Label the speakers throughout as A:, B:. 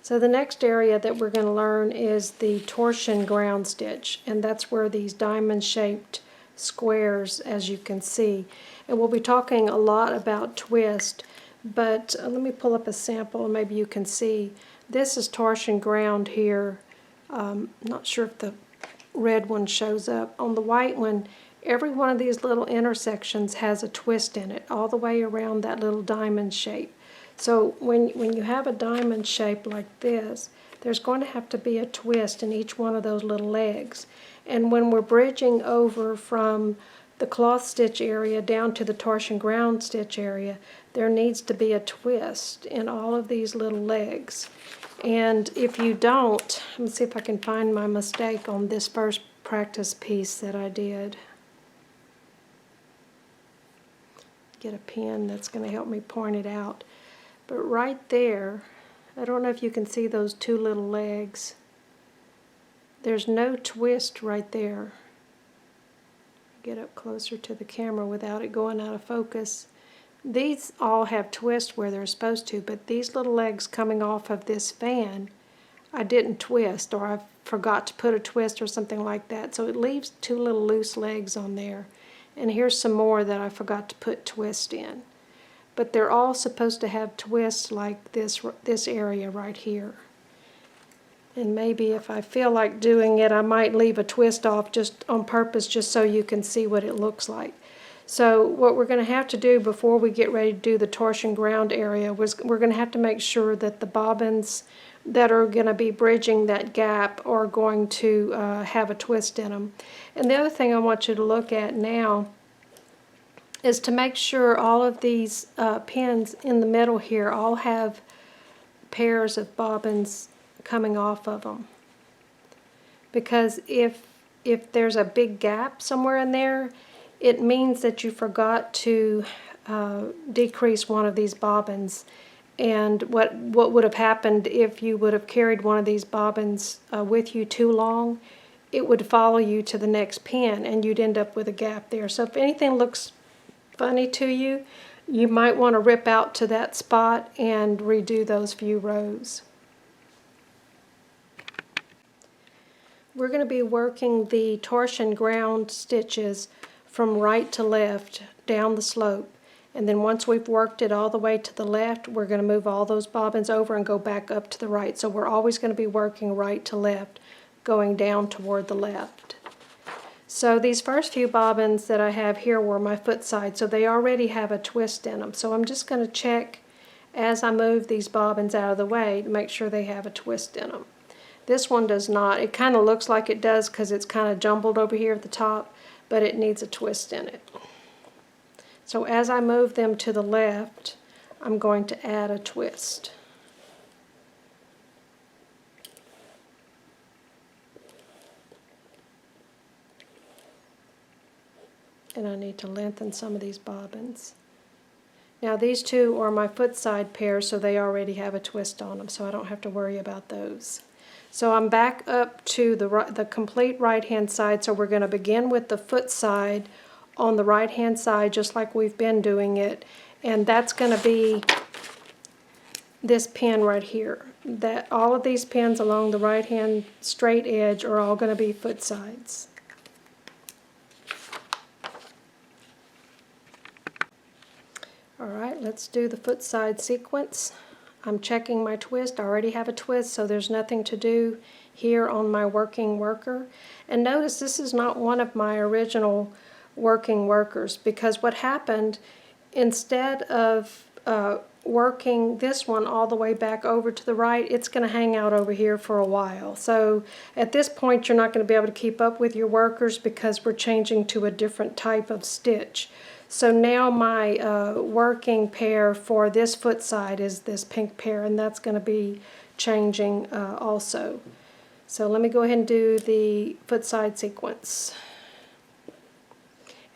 A: So the next area that we're going to learn is the torsion ground stitch, and that's where these diamond-shaped squares, as you can see. And we'll be talking a lot about twist, but let me pull up a sample and maybe you can see. This is torsion ground here. Not sure if the red one shows up. On the white one, every one of these little intersections has a twist in it, all the way around that little diamond shape. So when you have a diamond shape like this, there's going to have to be a twist in each one of those little legs. And when we're bridging over from the cloth stitch area down to the torsion ground stitch area, there needs to be a twist in all of these little legs. And if you don't, let me see if I can find my mistake on this first practice piece that I did. Get a pen that's going to help me point it out. But right there, I don't know if you can see those two little legs. There's no twist right there. Get up closer to the camera without it going out of focus. These all have twists where they're supposed to, but these little legs coming off of this fan, I didn't twist, or I forgot to put a twist or something like that. So it leaves two little loose legs on there. And here's some more that I forgot to put twist in. But they're all supposed to have twists like this area right here. And maybe if I feel like doing it, I might leave a twist off just on purpose, just so you can see what it looks like. So what we're going to have to do before we get ready to do the torsion ground area was we're going to have to make sure that the bobbins that are going to be bridging that gap are going to have a twist in them. And the other thing I want you to look at now is to make sure all of these pins in the middle here all have pairs of bobbins coming off of them. Because if there's a big gap somewhere in there, it means that you forgot to decrease one of these bobbins. And what would have happened if you would have carried one of these bobbins with you too long, it would follow you to the next pin and you'd end up with a gap there. So if anything looks funny to you, you might want to rip out to that spot and redo those few rows. We're going to be working the torsion ground stitches from right to left down the slope, and then once we've worked it all the way to the left, we're going to move all those bobbins over and go back up to the right. So we're always going to be working right to left, going down toward the left. So these first few bobbins that I have here were my foot side, so they already have a twist in them. So I'm just going to check as I move these bobbins out of the way to make sure they have a twist in them. This one does not. It kind of looks like it does because it's kind of jumbled over here at the top, but it needs a twist in it. So as I move them to the left, I'm going to add a twist. And I need to lengthen some of these bobbins. Now these two are my foot side pairs, so they already have a twist on them, so I don't have to worry about those. So I'm back up to the complete right hand side, so we're going to begin with the foot side on the right hand side just like we've been doing it, and that's going to be this pin right here. That all of these pins along the right hand straight edge are all going to be foot sides. Alright, let's do the foot side sequence. I'm checking my twist. I already have a twist, so there's nothing to do here on my working worker. And notice this is not one of my original working workers, because what happened, instead of working this one all the way back over to the right, it's going to hang out over here for a while. So at this point you're not going to be able to keep up with your workers because we're changing to a different type of stitch. So now my working pair for this foot side is this pink pair, and that's going to be changing also. So let me go ahead and do the foot side sequence.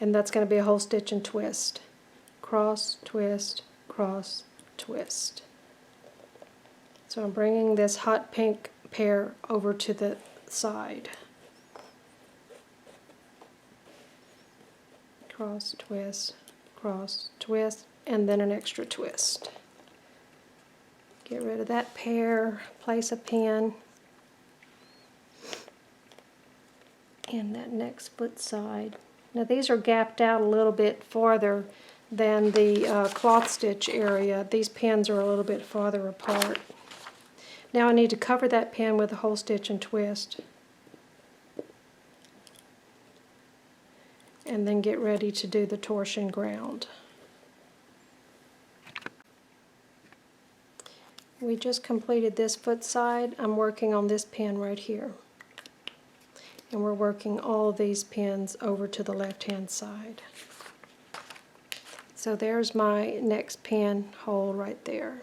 A: And that's going to be a whole stitch and twist. Cross, twist, cross, twist. So I'm bringing this hot pink pair over to the side. Cross, twist, and then an extra twist. Get rid of that pair, place a pin in that next foot side. Now these are gapped out a little bit farther than the cloth stitch area. These pins are a little bit farther apart. Now I need to cover that pin with a hole stitch and twist. And then get ready to do the torsion ground. We just completed this foot side. I'm working on this pin right here. And we're working all these pins over to the left-hand side. So there's my next pin hole right there.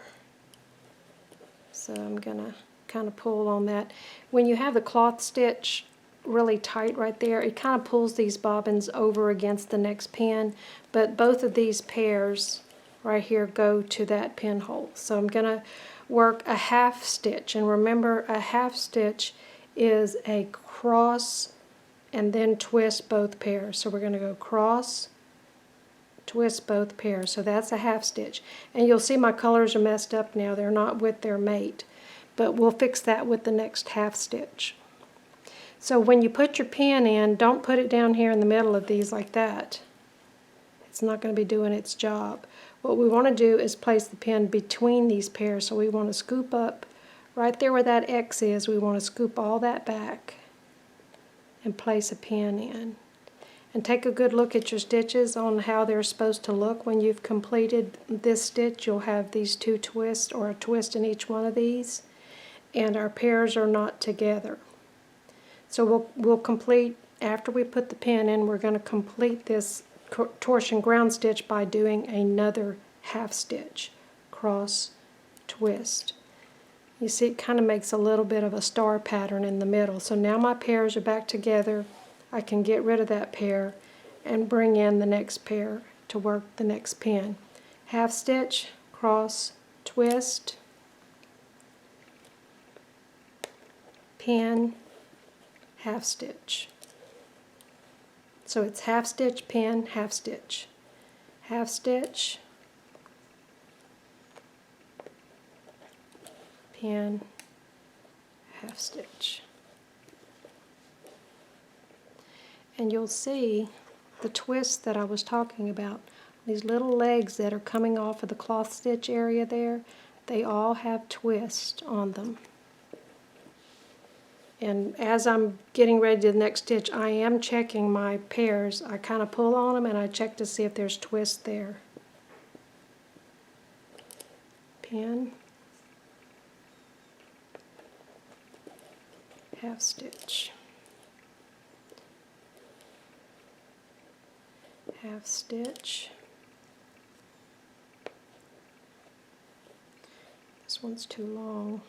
A: So I'm gonna kind of pull on that. When you have the cloth stitch really tight right there, it kind of pulls these bobbins over against the next pin, but both of these pairs right here go to that pinhole. So I'm gonna work a half stitch, and remember, a half stitch is a cross and then twist both pairs. So we're going to go cross, twist both pairs. So that's a half stitch. And you'll see my colors are messed up now. They're not with their mate. But we'll fix that with the next half stitch. So when you put your pin in, don't put it down here in the middle of these like that. It's not going to be doing its job. What we want to do is place the pin between these pairs. So we want to scoop up right there where that X is. We want to scoop all that back and place a pin in. And take a good look at your stitches on how they're supposed to look. When you've completed this stitch, you'll have these two twists, or a twist in each one of these, and our pairs are not together. So we'll complete, after we put the pin in, we're going to complete this torsion ground stitch by doing another half stitch, cross, twist. You see, it kind of makes a little bit of a star pattern in the middle. So now my pairs are back together. I can get rid of that pair and bring in the next pair to work the next pin. Half stitch, cross, twist, pin, half stitch. So it's half stitch, pin, half stitch, half stitch, pin, half stitch. And you'll see the twist that I was talking about. These little legs that are coming off of the cloth stitch area there, they all have twists on them. And as I'm getting ready to do the next stitch, I am checking my pairs. I kind of pull on them and I check to see if there's twists there. Pin, half stitch, half stitch. This one's too long.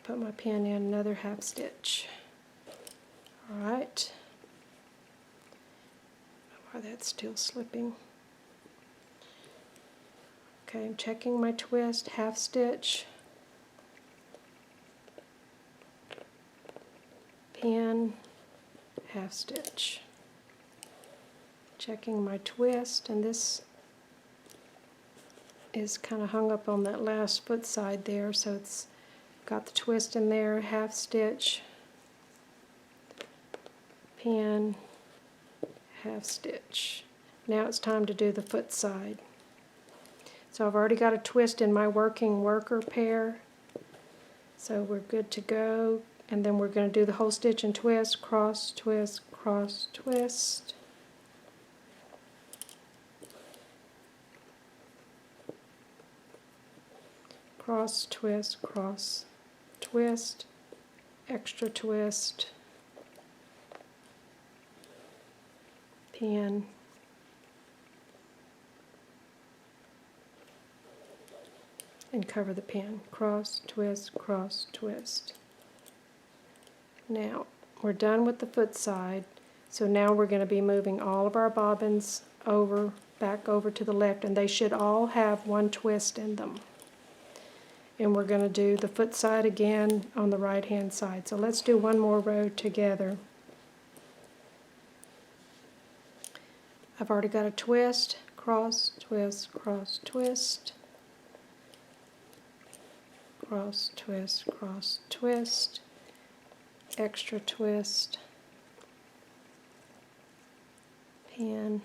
A: Put my pin in, another half stitch. Alright. Why that's still slipping. Okay, I'm checking my twist, half stitch, pin, half stitch. Checking my twist, and this is kind of hung up on that last foot side there, so it's got the twist in there, half stitch, pin, half stitch. Now it's time to do the foot side. So I've already got a twist in my working worker pair, so we're good to go. And then we're going to do the whole stitch and twist, cross, twist, cross, twist. Cross, twist, cross, twist, extra twist, pin, and cover the pin. Cross, twist, cross, twist. Now, we're done with the foot side, so now we're going to be moving all of our bobbins over, back over to the left, and they should all have one twist in them. And we're going to do the foot side again on the right hand side. So let's do one more row together. I've already got a twist, cross, twist, cross, twist, cross, twist, extra twist, pin,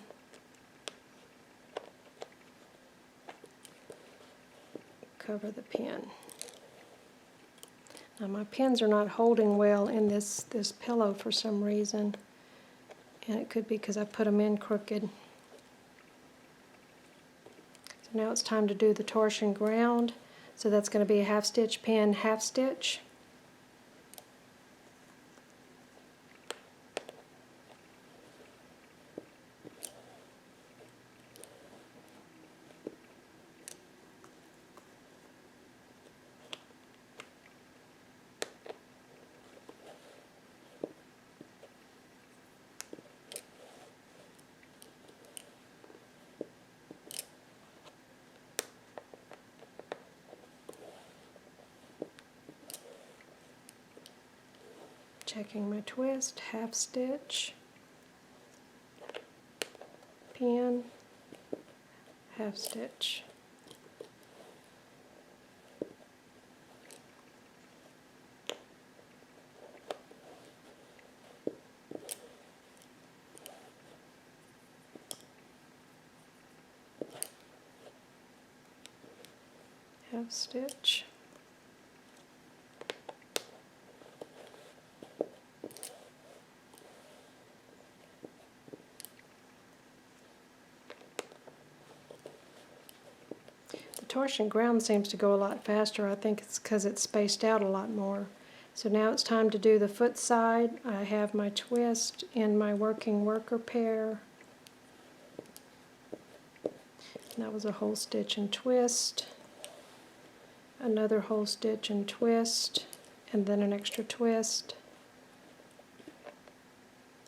A: cover the pin. Now my pins are not holding well in this pillow for some reason, and it could be because I put them in crooked. So now it's time to do the torsion ground. So that's going to be a half stitch, pin, half stitch. Checking my twist, half stitch, pin, half stitch. Half stitch. Torsion ground seems to go a lot faster. I think it's because it's spaced out a lot more. So now it's time to do the foot side. I have my twist in my working worker pair. And that was a whole stitch and twist, another whole stitch and twist, and then an extra twist,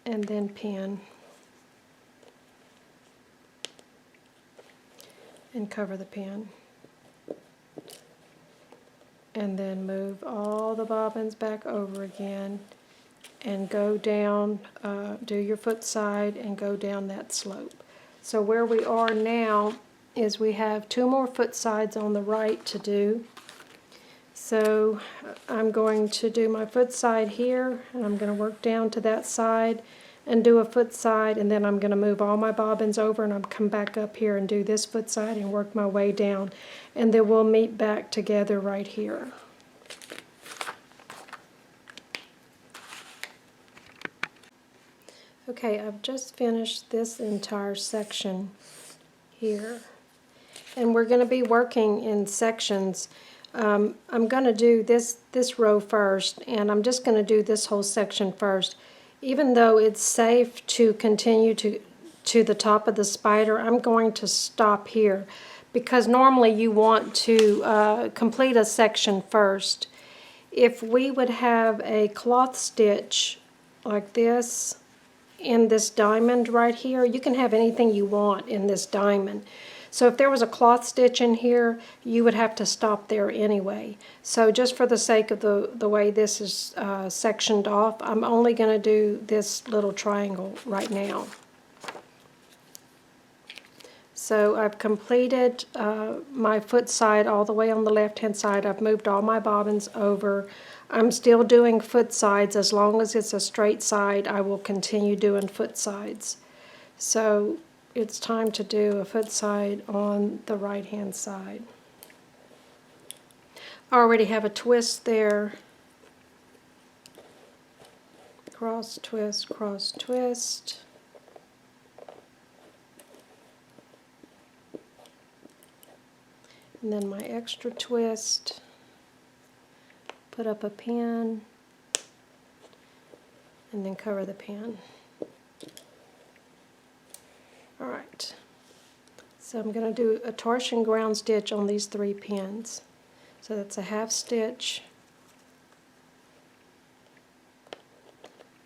A: and then pin, and cover the pin. And then move all the bobbins back over again and go down, do your foot side and go down that slope. So where we are now is we have 2 more foot sides on the right to do. So I'm going to do my foot side here, and I'm going to work down to that side and do a foot side, and then I'm going to move all my bobbins over and I'll come back up here and do this foot side and work my way down, and then we'll meet back together right here. Okay, I've just finished this entire section here, and we're going to be working in sections. I'm going to do this row first, and I'm just going to do this whole section first. Even though it's safe to continue to the top of the spider, I'm going to stop here because normally you want to complete a section first. If we would have a cloth stitch like this in this diamond right here, you can have anything you want in this diamond. So if there was a cloth stitch in here, you would have to stop there anyway. So just for the sake of the way this is sectioned off, I'm only going to do this little triangle right now. So I've completed my foot side all the way on the left hand side. I've moved all my bobbins over. I'm still doing foot sides. As long as it's a straight side, I will continue doing foot sides. So it's time to do a foot side on the right hand side. I already have a twist there. Cross, twist, cross, twist. And then my extra twist. Put up a pin. And then cover the pin. Alright, so I'm going to do a torsion ground stitch on these 3 pins. So that's a half stitch,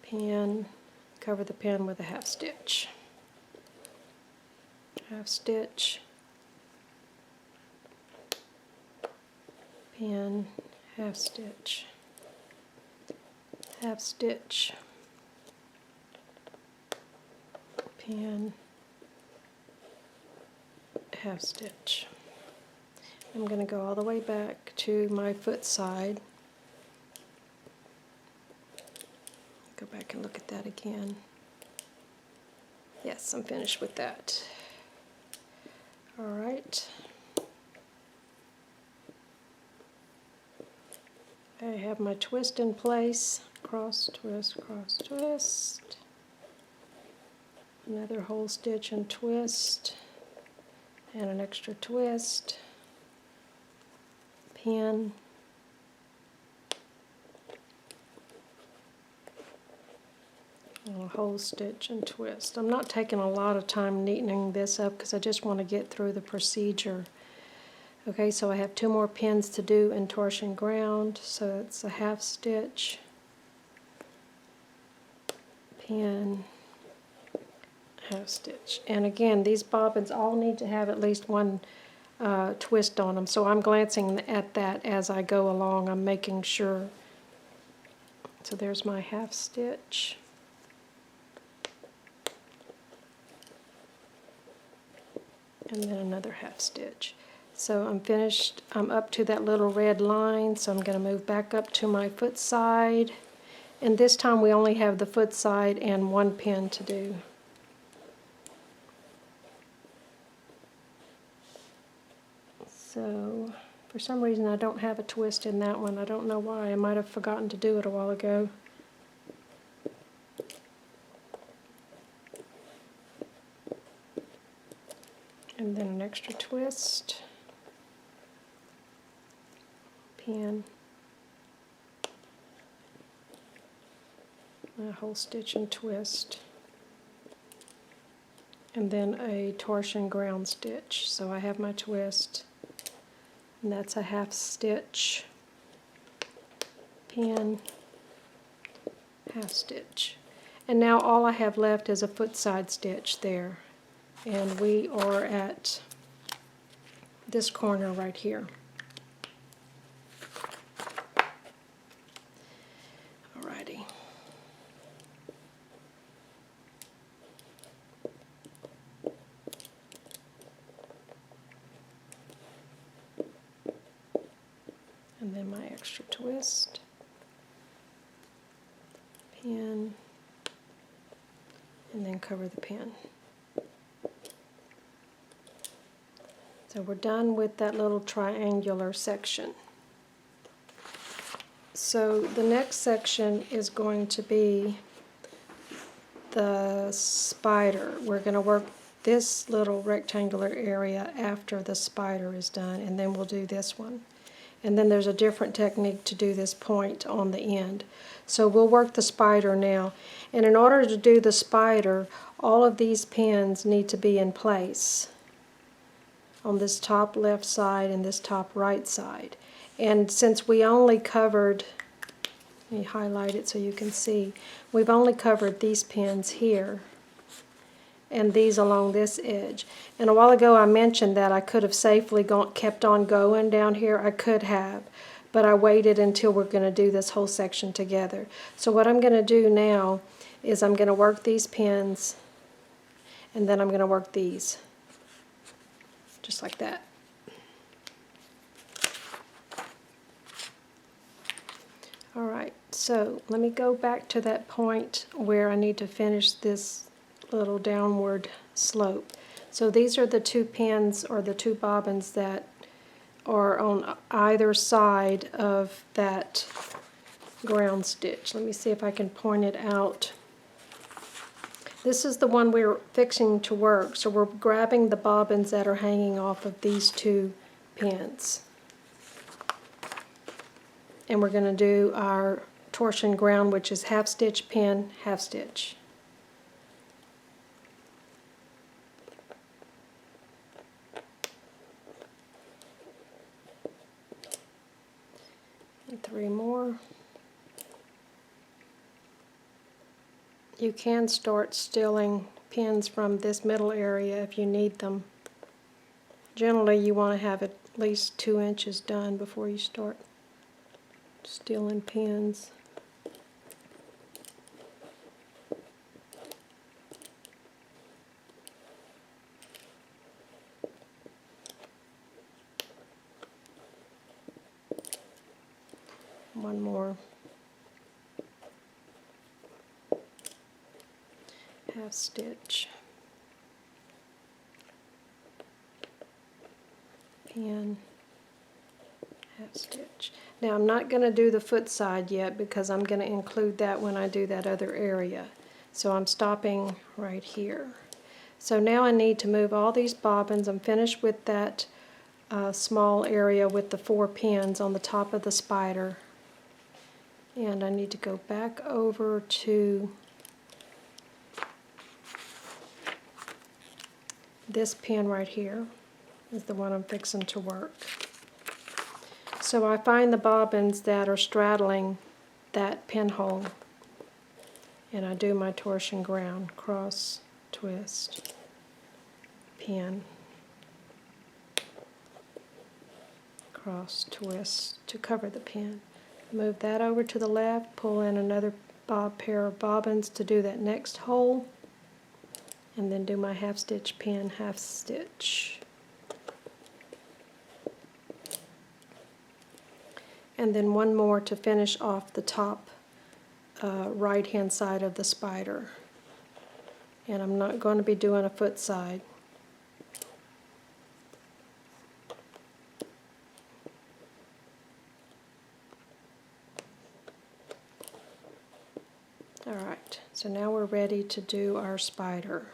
A: pin, cover the pin with a half stitch, half stitch, pin, half stitch, half stitch, pin, half stitch. I'm going to go all the way back to my foot side. Go back and look at that again. Yes, I'm finished with that. All right. I have my twist in place. Cross, twist, cross, twist. Another whole stitch and twist. And an extra twist. Pin. And a whole stitch and twist. I'm not taking a lot of time neatening this up because I just want to get through the procedure. Okay, so I have 2 more pins to do in torsion ground, so it's a half stitch, pin, half stitch. And again, these bobbins all need to have at least one twist on them, so I'm glancing at that as I go along. I'm making sure. So there's my half stitch. And then another half stitch. So I'm finished, I'm up to that little red line, so I'm going to move back up to my foot side. And this time we only have the foot side and 1 pin to do. So for some reason I don't have a twist in that one. I don't know why. I might have forgotten to do it a while ago. And then an extra twist, pin, a whole stitch and twist, and then a torsion ground stitch. So I have my twist, and that's a half stitch, pin, half stitch. And now all I have left is a foot side stitch there. And we are at this corner right here. Alrighty. And then my extra twist, pin, and then cover the pin. So we're done with that little triangular section. So the next section is going to be the spider. We're going to work this little rectangular area after the spider is done, and then we'll do this one. And then there's a different technique to do this point on the end. So we'll work the spider now. And in order to do the spider, all of these pins need to be in place on this top left side and this top right side. And since we only covered, let me highlight it so you can see, we've only covered these pins here and these along this edge. And a while ago I mentioned that I could have safely kept on going down here. I could have, but I waited until we're going to do this whole section together. So what I'm going to do now is I'm going to work these pins, and then I'm going to work these. Just like that. Alright, so let me go back to that point where I need to finish this little downward slope. So these are the 2 pins or the 2 bobbins that are on either side of that ground stitch. Let me see if I can point it out. This is the one we're fixing to work, so we're grabbing the bobbins that are hanging off of these 2 pins. And we're going to do our torsion ground, which is half stitch, pin, half stitch. And 3 more. You can start stealing pins from this middle area if you need them. Generally you want to have at least 2 inches done before you start stealing pins. one more half stitch, pin, half stitch. Now I'm not going to do the foot side yet because I'm going to include that when I do that other area. So I'm stopping right here. So now I need to move all these bobbins. I'm finished with that small area with the 4 pins on the top of the spider. And I need to go back over to this pin right here is the one I'm fixing to work. So I find the bobbins that are straddling that pinhole, and I do my torsion ground, cross, twist, pin, cross, twist to cover the pin. Move that over to the left, pull in another pair of bobbins to do that next hole, and then do my half stitch, pin, half stitch. And then one more to finish off the top right hand side of the spider. And I'm not going to be doing a foot side. Alright, so now we're ready to do our spider.